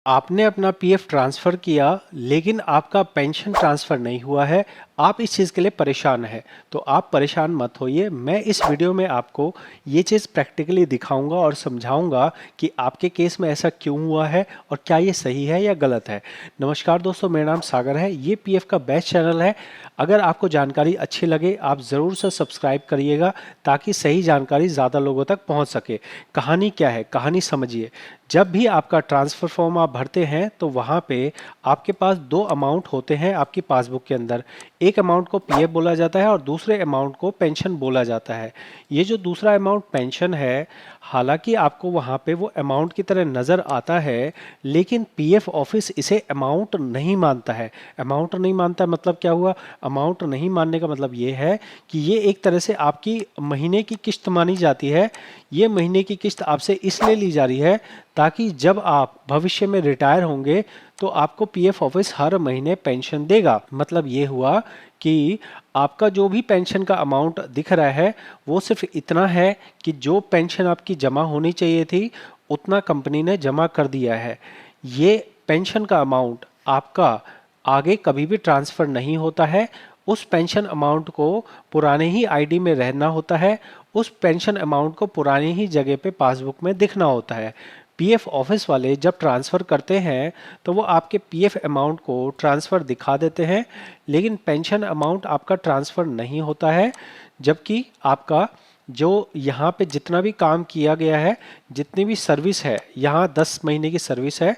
आपने अपना PF transfer किया लेकिन आपका पेंशन ट्रांसफ़र नहीं हुआ है। आप इस चीज़ के लिए परेशान हैं, तो आप परेशान मत होइए। मैं इस वीडियो में आपको ये चीज़ प्रैक्टिकली दिखाऊंगा और समझाऊंगा कि आपके केस में ऐसा क्यों हुआ है और क्या ये सही है या गलत है। नमस्कार दोस्तों, मेरा नाम सागर है। ये पीएफ का बेस्ट चैनल है। अगर आपको जानकारी अच्छी लगे आप ज़रूर से सब्सक्राइब करिएगा ताकि सही जानकारी ज़्यादा लोगों तक पहुंच सके। कहानी क्या है, कहानी समझिए। जब भी आपका ट्रांसफ़र फॉर्म आप भरते हैं तो वहाँ पे आपके पास दो अमाउंट होते हैं आपकी पासबुक के अंदर। एक अमाउंट को पीएफ बोला जाता है और दूसरे अमाउंट को पेंशन बोला जाता है। ये जो दूसरा अमाउंट पेंशन है, हालांकि आपको वहाँ पे वो अमाउंट की तरह नज़र आता है, लेकिन पीएफ ऑफिस इसे अमाउंट नहीं मानता है। अमाउंट नहीं मानता मतलब क्या हुआ? अमाउंट नहीं मानने का मतलब ये है कि ये एक तरह से आपकी महीने की किस्त मानी जाती है। ये महीने की किस्त आपसे इसलिए ली जा रही है ताकि जब आप भविष्य में रिटायर होंगे तो आपको पीएफ ऑफिस हर महीने पेंशन देगा। मतलब ये हुआ कि आपका जो भी पेंशन का अमाउंट दिख रहा है वो सिर्फ इतना है कि जो पेंशन आपकी जमा होनी चाहिए थी उतना कंपनी ने जमा कर दिया है। ये पेंशन का अमाउंट आपका आगे कभी भी ट्रांसफ़र नहीं होता है। उस पेंशन अमाउंट को पुराने ही आईडी में रहना होता है। उस पेंशन अमाउंट को पुरानी ही जगह पे पासबुक में दिखना होता है। पीएफ ऑफिस वाले जब ट्रांसफ़र करते हैं तो वो आपके पीएफ अमाउंट को ट्रांसफ़र दिखा देते हैं, लेकिन पेंशन अमाउंट आपका ट्रांसफ़र नहीं होता है। जबकि आपका जो यहाँ पे जितना भी काम किया गया है, जितनी भी सर्विस है, यहाँ 10 महीने की सर्विस है,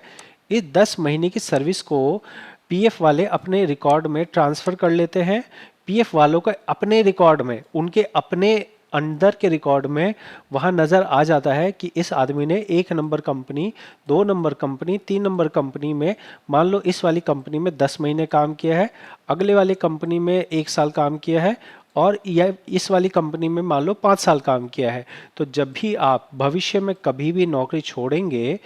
इस 10 महीने की सर्विस को पीएफ वाले अपने रिकॉर्ड में ट्रांसफ़र कर लेते हैं। पीएफ वालों का अपने रिकॉर्ड में, उनके अपने अंदर के रिकॉर्ड में वहाँ नज़र आ जाता है कि इस आदमी ने 1 number company, 2 number company, 3 number company में, मान लो इस वाली कंपनी में 10 महीने काम किया है, अगले वाली कंपनी में 1 साल काम किया है और यह इस वाली कंपनी में मान लो 5 साल काम किया है। तो जब भी आप भविष्य में कभी भी नौकरी छोड़ेंगे,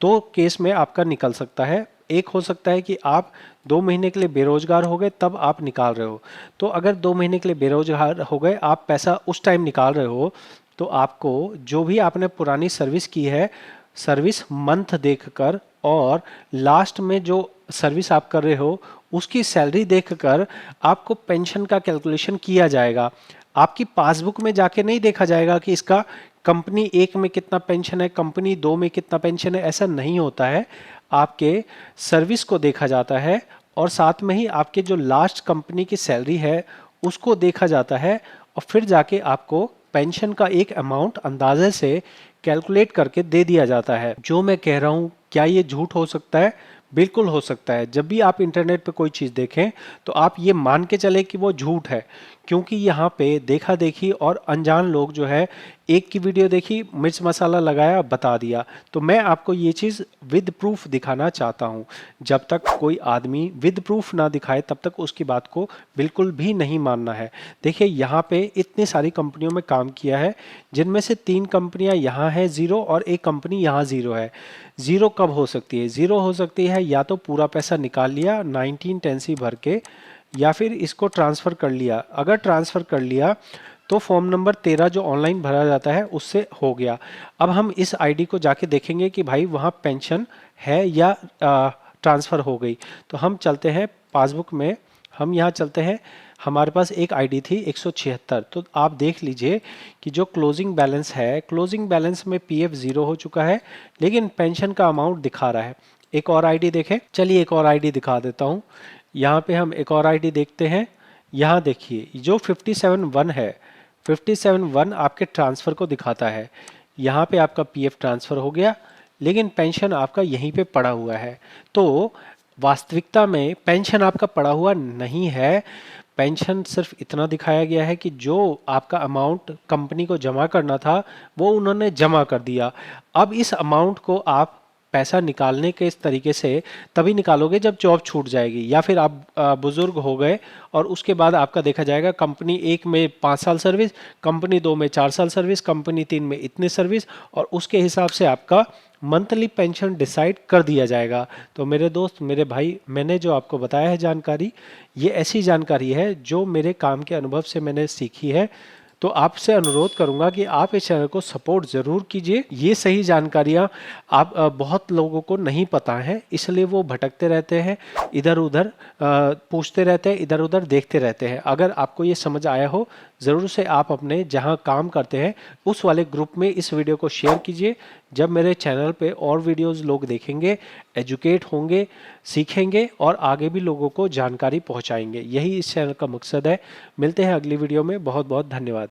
दो केस में आपका निकल सकता है। एक हो सकता है कि आप 2 महीने के लिए बेरोजगार हो गए तब आप निकाल रहे हो। तो अगर 2 महीने के लिए बेरोजगार हो गए, आप पैसा उस टाइम निकाल रहे हो, तो आपको जो भी आपने पुरानी सर्विस की है, सर्विस मंथ देखकर और लास्ट में जो सर्विस आप कर रहे हो उसकी सैलरी देखकर आपको पेंशन का कैलकुलेशन किया जाएगा। आपकी पासबुक में जाके नहीं देखा जाएगा कि इसका कंपनी 1 में कितना पेंशन है, कंपनी 2 में कितना पेंशन है। ऐसा नहीं होता है। आपके सर्विस को देखा जाता है और साथ में ही आपके जो लास्ट कंपनी की सैलरी है उसको देखा जाता है और फिर जाके आपको पेंशन का एक अमाउंट अंदाजे से कैलकुलेट करके दे दिया जाता है। जो मैं कह रहा हूँ, क्या ये झूठ हो सकता है? बिल्कुल हो सकता है। जब भी आप इंटरनेट पे कोई चीज़ देखें तो आप ये मान के चले कि वो झूठ है, क्योंकि यहाँ पे देखा देखी और अनजान लोग जो है, एक की वीडियो देखी, मिर्च मसाला लगाया, बता दिया। तो मैं आपको ये चीज़ विद प्रूफ दिखाना चाहता हूँ। जब तक कोई आदमी विद प्रूफ ना दिखाए तब तक उसकी बात को बिल्कुल भी नहीं मानना है। देखिए, यहाँ पे इतनी सारी कंपनियों में काम किया है, जिनमें से 3 कंपनियां यहाँ है ज़ीरो और एक कंपनी यहाँ ज़ीरो है। ज़ीरो कब हो सकती है? ज़ीरो हो सकती है या तो पूरा पैसा निकाल लिया 1910 भर के, या फिर इसको ट्रांसफ़र कर लिया। अगर ट्रांसफ़र कर लिया तो फॉर्म नंबर 13 जो ऑनलाइन भरा जाता है उससे हो गया। अब हम इस आईडी को जाके देखेंगे कि भाई वहाँ पेंशन है या ट्रांसफ़र हो गई। तो हम चलते हैं पासबुक में, हम यहाँ चलते हैं। हमारे पास एक आईडी थी 176। तो आप देख लीजिए कि जो क्लोजिंग बैलेंस है, क्लोजिंग बैलेंस में पीएफ ज़ीरो हो चुका है, लेकिन पेंशन का अमाउंट दिखा रहा है। एक और आईडी देखें, चलिए एक और आईडी दिखा देता हूँ। यहाँ पे हम एक और आईडी देखते हैं। यहाँ देखिए जो 57(1) है, 57(1) आपके ट्रांसफ़र को दिखाता है। यहाँ पे आपका पीएफ ट्रांसफ़र हो गया, लेकिन पेंशन आपका यहीं पे पड़ा हुआ है। तो वास्तविकता में पेंशन आपका पड़ा हुआ नहीं है। पेंशन सिर्फ इतना दिखाया गया है कि जो आपका अमाउंट कंपनी को जमा करना था वो उन्होंने जमा कर दिया। अब इस अमाउंट को आप पैसा निकालने के इस तरीके से तभी निकालोगे जब जॉब छूट जाएगी, या फिर आप बुजुर्ग हो गए और उसके बाद आपका देखा जाएगा कंपनी 1 में 5 साल सर्विस, कंपनी 2 में 4 साल सर्विस, कंपनी 3 में इतने सर्विस, और उसके हिसाब से आपका मंथली पेंशन डिसाइड कर दिया जाएगा। तो मेरे दोस्त, मेरे भाई, मैंने जो आपको बताया है जानकारी, ये ऐसी जानकारी है जो मेरे काम के अनुभव से मैंने सीखी है। तो आपसे अनुरोध करूंगा कि आप इस चैनल को सपोर्ट ज़रूर कीजिए। ये सही जानकारियाँ आप बहुत लोगों को नहीं पता है, इसलिए वो भटकते रहते हैं, इधर उधर पूछते रहते हैं, इधर उधर देखते रहते हैं। अगर आपको ये समझ आया हो, ज़रूर से आप अपने जहाँ काम करते हैं उस वाले ग्रुप में इस वीडियो को शेयर कीजिए। जब मेरे चैनल पे और वीडियोस लोग देखेंगे, एजुकेट होंगे, सीखेंगे और आगे भी लोगों को जानकारी पहुंचाएंगे। यही इस चैनल का मकसद है। मिलते हैं अगली वीडियो में। बहुत बहुत धन्यवाद।